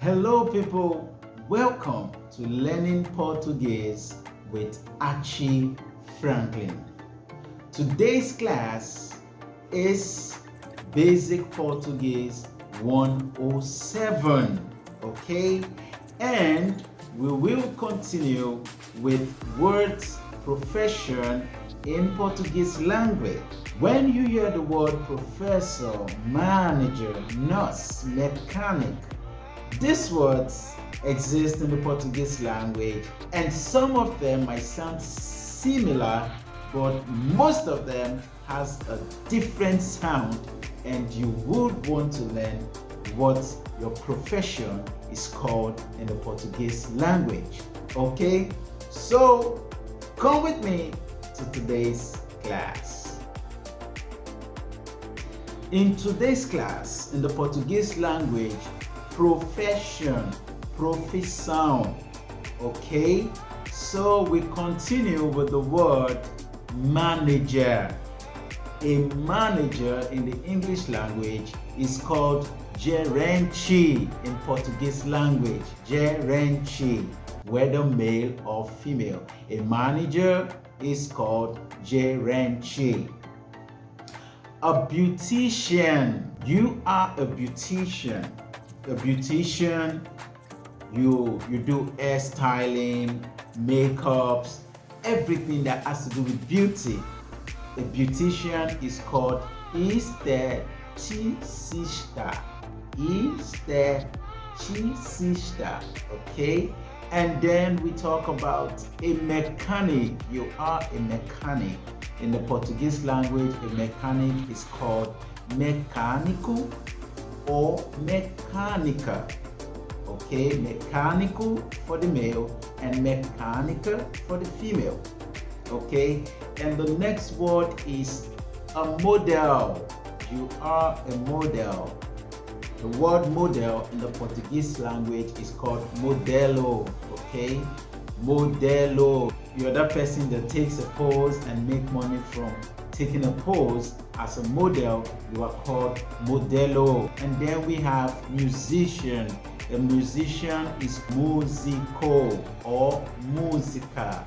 Hello people, welcome to Learning Portuguese with Achi Franklyn. Today's class is Basic Portuguese 107, okay? And we will continue with words profession in Portuguese language. When you hear the word professor, manager, nurse, mechanic, these words exist in the Portuguese language, and some of them might sound similar, but most of them has a different sound, and you would want to learn what your profession is called in the Portuguese language. Okay, so come with me to today's class. In today's class, in the Portuguese language, profession, profissão, okay? So we continue with the word manager. A manager in the English language is called gerente in Portuguese language, gerente, whether male or female. A manager is called gerente. A beautician, you are a beautician. A beautician, you do hairstyling, makeups, everything that has to do with beauty. A beautician is called esteticista. Esteticista, okay? And then we talk about a mechanic. You are a mechanic. In the Portuguese language, a mechanic is called mecânico or mecânica, okay? Mecânico for the male and mecânica for the female, okay? And the next word is a model. You are a model. The word model in the Portuguese language is called modelo, okay? Modelo. You're that person that takes a pose and make money from taking a pose. As a model, you are called modelo. And then we have musician. A musician is musico or musica.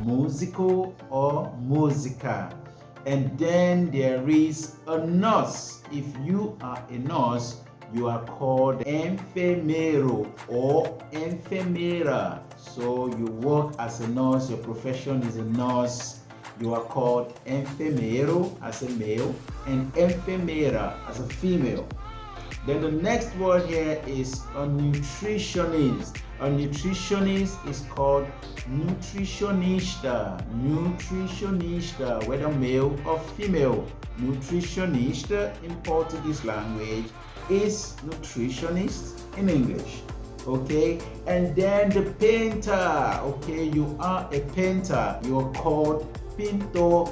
Musico or musica. And then there is a nurse. If you are a nurse, you are called enfermeiro or enfermeira. So you work as a nurse, your profession is a nurse. You are called enfermeiro as a male and enfermeira as a female. Then the next word here is a nutritionist. A nutritionist is called nutritionista. Nutritionista, whether male or female. Nutritionista in Portuguese language is nutritionist in English. Okay, and then the painter. Okay, you are a painter. You are called pintor.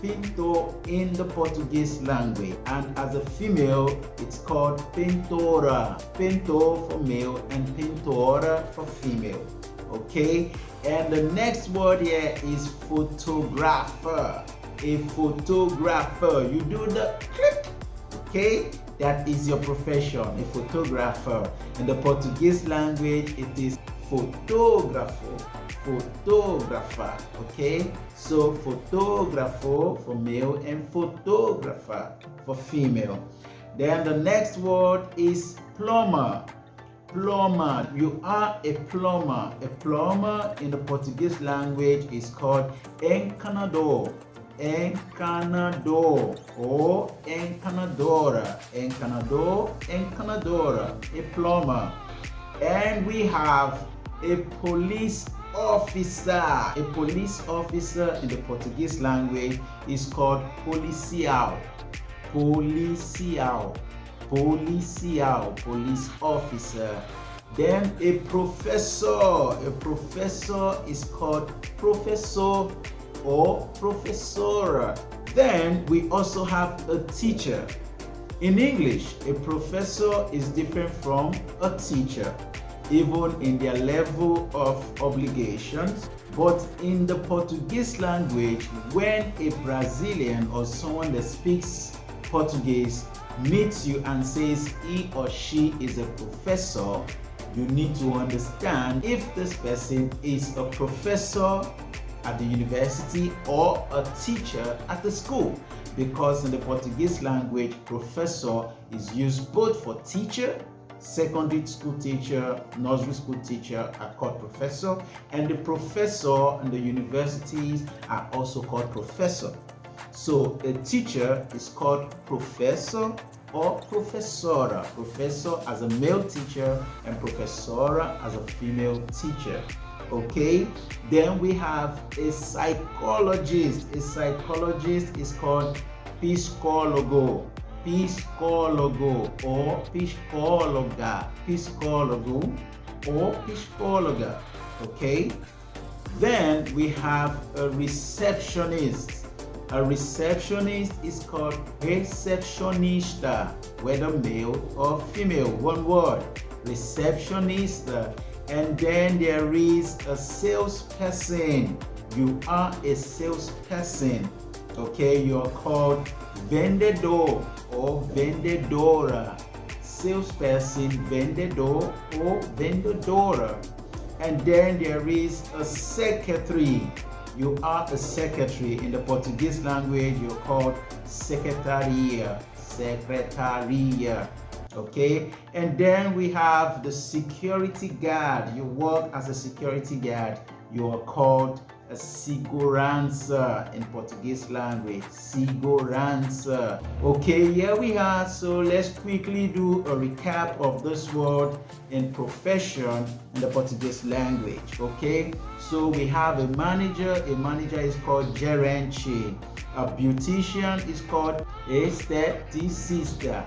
Pintor in the Portuguese language, and as a female it's called pintora. Pintor for male and pintora for female. Okay, and the next word here is photographer. A photographer, you do the click, okay? That is your profession, a photographer. In the Portuguese language it is fotógrafo. Photographer, okay? So photographer for male and photographer for female. Then the next word is plumber. Plumber, you are a plumber. A plumber in the Portuguese language is called encanador. Encanador or encanadora. Encanador, encanadora, a plumber. And we have a police officer. A police officer in the Portuguese language is called policial. Policial. Policial, police officer. Then a professor. A professor is called professor or professora. Then we also have a teacher. In English, a professor is different from a teacher, even in their level of obligations. But in the Portuguese language, when a Brazilian or someone that speaks Portuguese meets you and says he or she is a professor, you need to understand if this person is a professor at the university or a teacher at the school, because in the Portuguese language, professor is used both for teacher, secondary school teacher, nursery school teacher are called professor, and the professor in the universities are also called professor. So a teacher is called professor or professora. Professor as a male teacher and professora as a female teacher. Okay, then we have a psychologist. A psychologist is called psicólogo, psicólogo or psicóloga, psicólogo or psicóloga. Okay, then we have a receptionist. A receptionist is called recepcionista, whether male or female, one word, receptionista. And then there is a salesperson. You are a salesperson. Okay, you are called vendedor or vendedora. Salesperson, vendedor or vendedora. And then there is a secretary. You are a secretary. In the Portuguese language, you're called secretaria, secretaria. Okay, and then we have the security guard. You work as a security guard. You are called a segurança in Portuguese language. Segurança. Okay, here we are. So let's quickly do a recap of this word in profession in the Portuguese language. Okay, so we have a manager. A manager is called gerente. A beautician is called esteticista.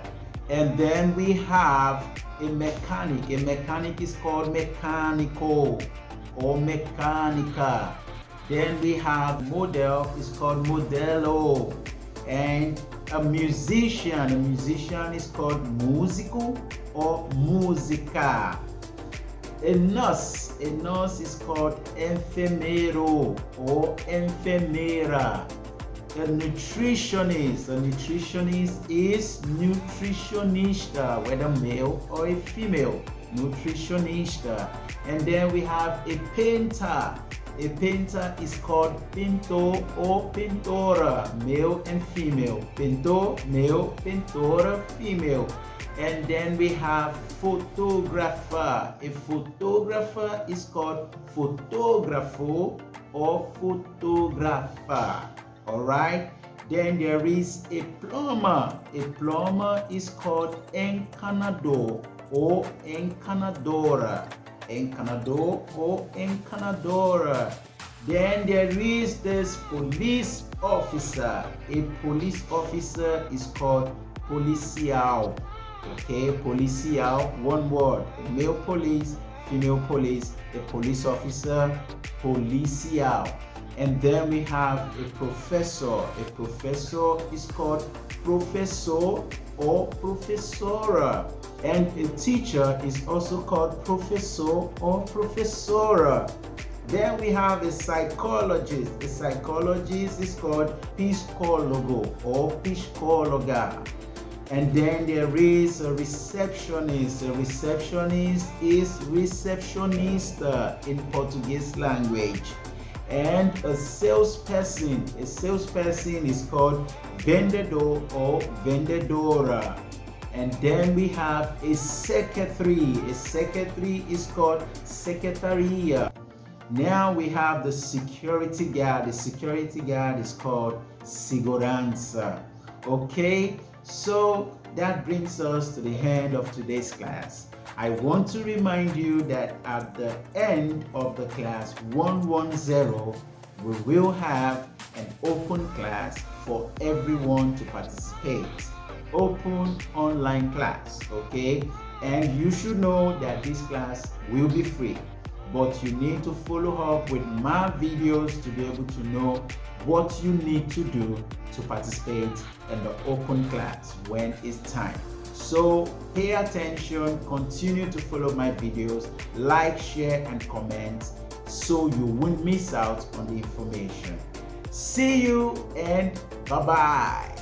And then we have a mechanic. A mechanic is called mecânico or mecânica. Then we have model is called modelo. And a musician is called músico or música. A nurse is called enfermeiro or enfermeira. A nutritionist is nutritionista, whether male or a female, nutritionista. And then we have a painter. A painter is called pintor or pintora, male and female. Pintor, male, pintora, female. And then we have photographer. A photographer is called photographo or photographer. Alright, then there is a plumber. A plumber is called encanador or encanadora. Encanador or encanadora. Then there is this police officer. A police officer is called policial. Okay, policial, one word. Male police, female police, a police officer, policial. And then we have a professor. A professor is called professor or professora. And a teacher is also called professor or professora. Then we have a psychologist. A psychologist is called psicólogo or psicóloga. And then there is a receptionist. A receptionist is recepcionista in Portuguese language. And a salesperson is called vendedor or vendedora. And then we have a secretary. A secretary is called secretaria. Now we have the security guard. The security guard is called segurança. Okay, so that brings us to the end of today's class. I want to remind you that at the end of the class 110, we will have an open class for everyone to participate. Open online class, okay? And you should know that this class will be free, but you need to follow up with my videos to be able to know what you need to do to participate in the open class when it's time. So pay attention, continue to follow my videos, like, share, and comment so you won't miss out on the information. See you and bye-bye.